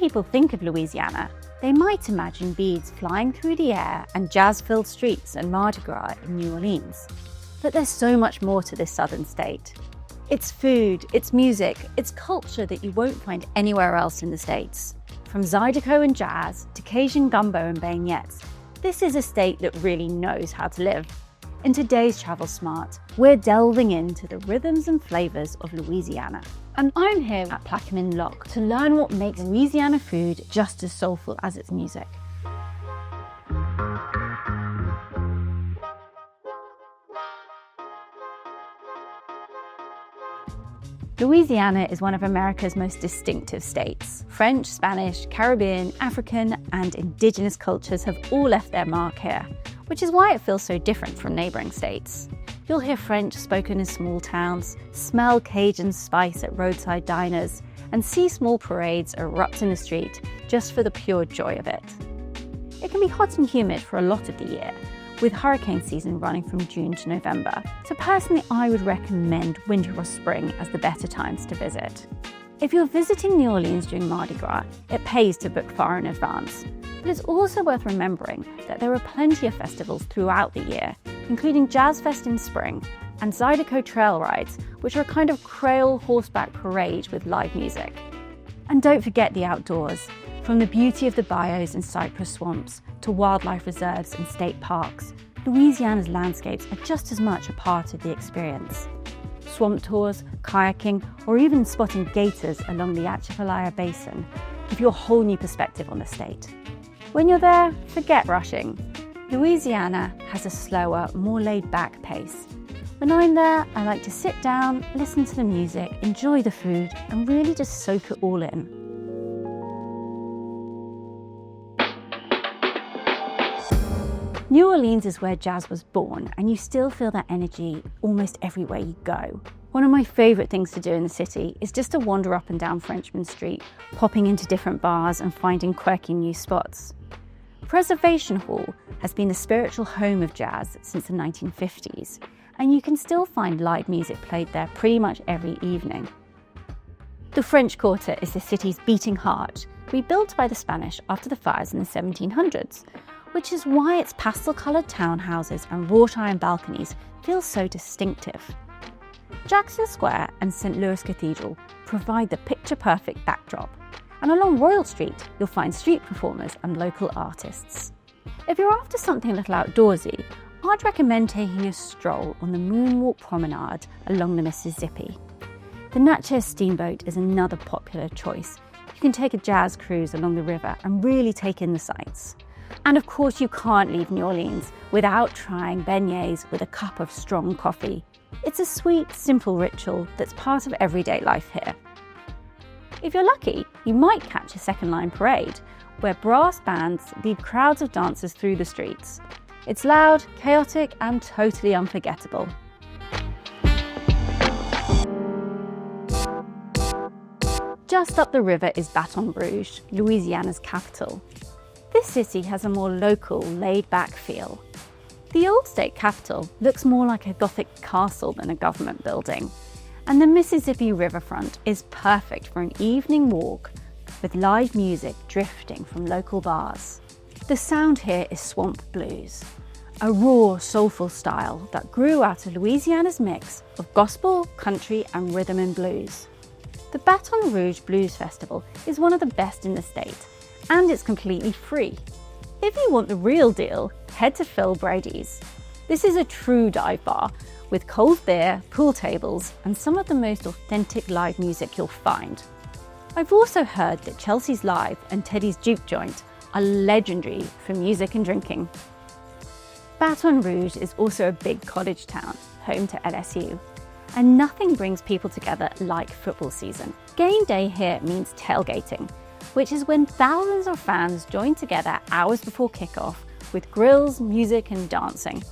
people think of Louisiana, they might imagine beads flying through the air and jazz-filled streets and Mardi Gras in New Orleans. But there's so much more to this southern state. It's food, it's music, it's culture that you won't find anywhere else in the States. From Zydeco and jazz to Cajun gumbo and beignets, this is a state that really knows how to live. In today's Travel Smart, we're delving into the rhythms and flavours of Louisiana. And I'm here at Plaquemine Lock to learn what makes Louisiana food just as soulful as its music. Louisiana is one of America's most distinctive states. French, Spanish, Caribbean, African, and indigenous cultures have all left their mark here, which is why it feels so different from neighbouring states. You'll hear French spoken in small towns, smell Cajun spice at roadside diners, and see small parades erupt in the street just for the pure joy of it. It can be hot and humid for a lot of the year, with hurricane season running from June to November. So personally, I would recommend winter or spring as the better times to visit. If you're visiting New Orleans during Mardi Gras, it pays to book far in advance. But it's also worth remembering that there are plenty of festivals throughout the year, including Jazz Fest in spring and Zydeco trail rides, which are a kind of Creole horseback parade with live music. And don't forget the outdoors. From the beauty of the bayous and cypress swamps to wildlife reserves and state parks, Louisiana's landscapes are just as much a part of the experience. Swamp tours, kayaking, or even spotting gators along the Atchafalaya Basin give you a whole new perspective on the state. When you're there, forget rushing. Louisiana has a slower, more laid-back pace. When I'm there, I like to sit down, listen to the music, enjoy the food, and really just soak it all in. New Orleans is where jazz was born, and you still feel that energy almost everywhere you go. One of my favourite things to do in the city is just to wander up and down Frenchmen Street, popping into different bars and finding quirky new spots. Preservation Hall has been the spiritual home of jazz since the 1950s, and you can still find live music played there pretty much every evening. The French Quarter is the city's beating heart, rebuilt by the Spanish after the fires in the 1700s, which is why its pastel-coloured townhouses and wrought iron balconies feel so distinctive. Jackson Square and St. Louis Cathedral provide the picture-perfect backdrop, and along Royal Street you'll find street performers and local artists. If you're after something a little outdoorsy, I'd recommend taking a stroll on the Moonwalk Promenade along the Mississippi. The Natchez Steamboat is another popular choice. You can take a jazz cruise along the river and really take in the sights. And of course, you can't leave New Orleans without trying beignets with a cup of strong coffee. It's a sweet, simple ritual that's part of everyday life here. If you're lucky, you might catch a second-line parade, where brass bands lead crowds of dancers through the streets. It's loud, chaotic, and totally unforgettable. Just up the river is Baton Rouge, Louisiana's capital. This city has a more local, laid-back feel. The old state capital looks more like a Gothic castle than a government building, and the Mississippi riverfront is perfect for an evening walk with live music drifting from local bars. The sound here is swamp blues, a raw, soulful style that grew out of Louisiana's mix of gospel, country, and rhythm and blues. The Baton Rouge Blues Festival is one of the best in the state, and it's completely free. If you want the real deal, head to Phil Brady's. This is a true dive bar with cold beer, pool tables, and some of the most authentic live music you'll find. I've also heard that Chelsea's Live and Teddy's Juke Joint are legendary for music and drinking. Baton Rouge is also a big college town, home to LSU. And nothing brings people together like football season. Game day here means tailgating, which is when thousands of fans join together hours before kickoff with grills, music, and dancing.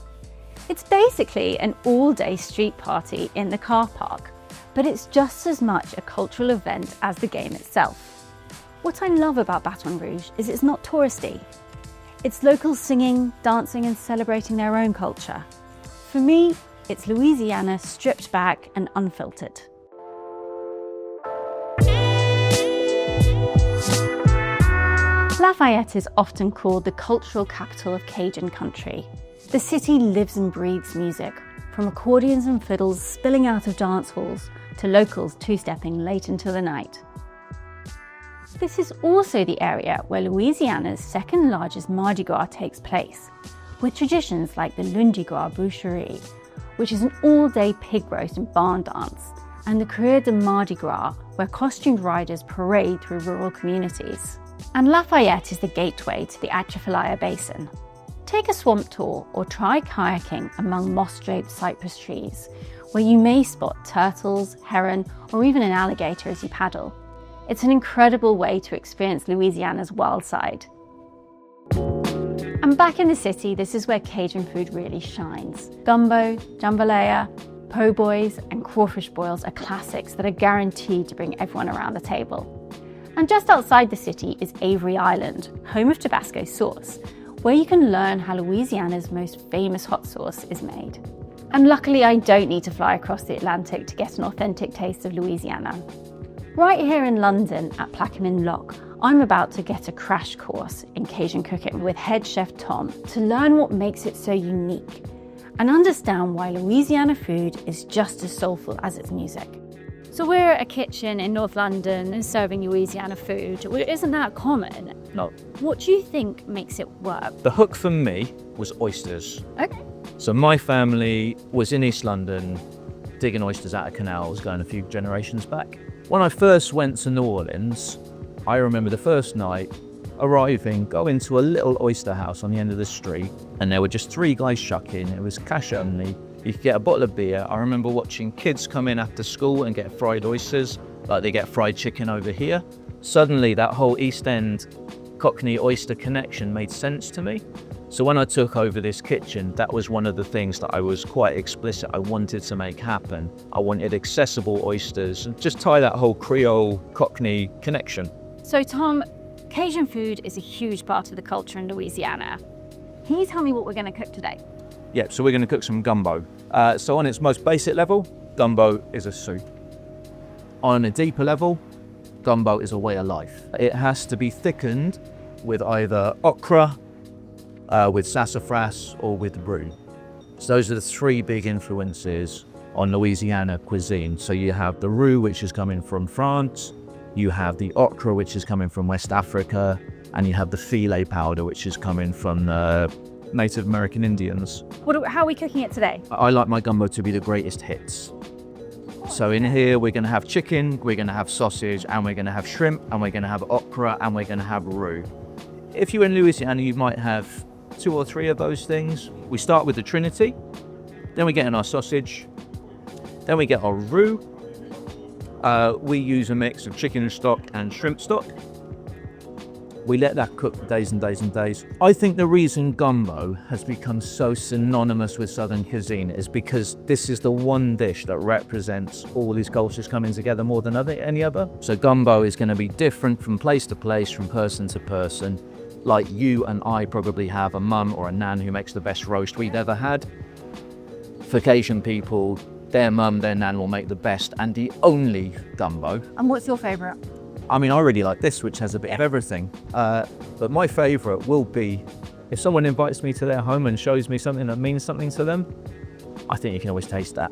It's basically an all-day street party in the car park, but it's just as much a cultural event as the game itself. What I love about Baton Rouge is it's not touristy. It's locals singing, dancing, and celebrating their own culture. For me, it's Louisiana stripped back and unfiltered. Lafayette is often called the cultural capital of Cajun country. The city lives and breathes music, from accordions and fiddles spilling out of dance halls to locals two-stepping late into the night. This is also the area where Louisiana's second largest Mardi Gras takes place, with traditions like the Lundi Gras Boucherie, which is an all-day pig roast and barn dance, and the Courrier de Mardi Gras, where costumed riders parade through rural communities. And Lafayette is the gateway to the Atchafalaya Basin. Take a swamp tour or try kayaking among moss-draped cypress trees, where you may spot turtles, heron, or even an alligator as you paddle. It's an incredible way to experience Louisiana's wild side. And back in the city, this is where Cajun food really shines. Gumbo, jambalaya, po' boys, and crawfish boils are classics that are guaranteed to bring everyone around the table. And just outside the city is Avery Island, home of Tabasco sauce, where you can learn how Louisiana's most famous hot sauce is made. And luckily, I don't need to fly across the Atlantic to get an authentic taste of Louisiana. Right here in London at Plaquemine Lock, I'm about to get a crash course in Cajun cooking with head chef Tom to learn what makes it so unique and understand why Louisiana food is just as soulful as its music. So we're at a kitchen in North London serving Louisiana food. Isn't that common? No. What do you think makes it work? The hook for me was oysters. Okay. So my family was in East London digging oysters out of canals going a few generations back. When I first went to New Orleans, I remember the first night arriving, going to a little oyster house on the end of the street, and there were just 3 guys shucking. It was cash only. You could get a bottle of beer. I remember watching kids come in after school and get fried oysters, like they get fried chicken over here. Suddenly that whole East End Cockney oyster connection made sense to me. So when I took over this kitchen, that was one of the things that I was quite explicit I wanted to make happen. I wanted accessible oysters and just tie that whole Creole Cockney connection. So Tom, Cajun food is a huge part of the culture in Louisiana. Can you tell me what we're going to cook today? Yeah, so we're going to cook some gumbo. So on its most basic level, gumbo is a soup. On a deeper level, gumbo is a way of life. It has to be thickened with either okra, with sassafras, or with roux. So those are the 3 big influences on Louisiana cuisine. So you have the roux, which is coming from France, you have the okra, which is coming from West Africa, and you have the filet powder, which is coming from Native American Indians. How are we cooking it today? I like my gumbo to be the greatest hits. So in here, we're going to have chicken, we're going to have sausage, and we're going to have shrimp, and we're going to have okra, and we're going to have roux. If you're in Louisiana, you might have 2 or 3 of those things. We start with the Trinity, then we get in our sausage, then we get our roux. We use a mix of chicken stock and shrimp stock. We let that cook for days and days and days. I think the reason gumbo has become so synonymous with Southern cuisine is because this is the one dish that represents all these cultures coming together more than any other. So gumbo is going to be different from place to place, from person to person. Like you and I probably have a mum or a nan who makes the best roast we've ever had. For Cajun people, their mum, their nan will make the best and the only gumbo. And what's your favourite? I mean, I really like this, which has a bit of everything. But my favourite will be, if someone invites me to their home and shows me something that means something to them, I think you can always taste that.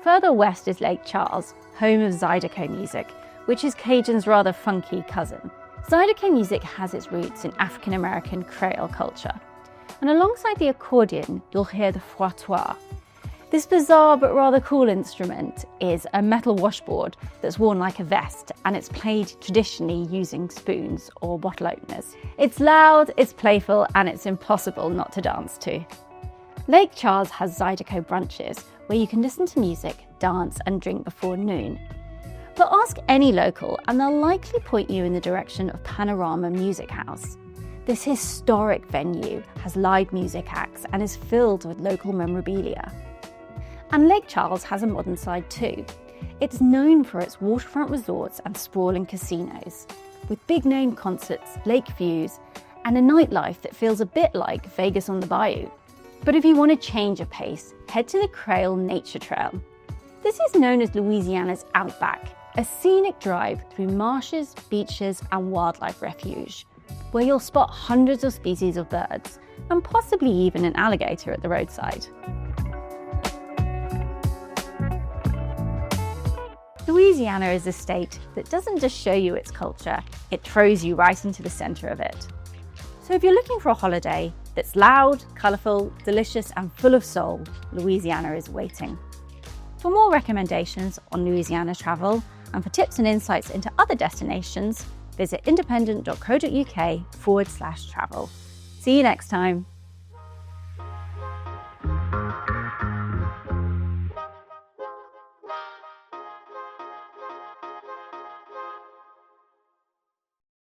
Further west is Lake Charles, home of Zydeco music, which is Cajun's rather funky cousin. Zydeco music has its roots in African American Creole culture. And alongside the accordion, you'll hear the frottoir. This bizarre but rather cool instrument is a metal washboard that's worn like a vest, and it's played traditionally using spoons or bottle openers. It's loud, it's playful, and it's impossible not to dance to. Lake Charles has Zydeco brunches where you can listen to music, dance, and drink before noon. But ask any local and they'll likely point you in the direction of Panorama Music House. This historic venue has live music acts and is filled with local memorabilia. And Lake Charles has a modern side too. It's known for its waterfront resorts and sprawling casinos, with big-name concerts, lake views, and a nightlife that feels a bit like Vegas on the Bayou. But if you want to change of pace, head to the Creole Nature Trail. This is known as Louisiana's Outback, a scenic drive through marshes, beaches and wildlife refuge, where you'll spot hundreds of species of birds and possibly even an alligator at the roadside. Louisiana is a state that doesn't just show you its culture, it throws you right into the centre of it. So if you're looking for a holiday that's loud, colourful, delicious and full of soul, Louisiana is waiting. For more recommendations on Louisiana travel and for tips and insights into other destinations, visit independent.co.uk/travel. See you next time.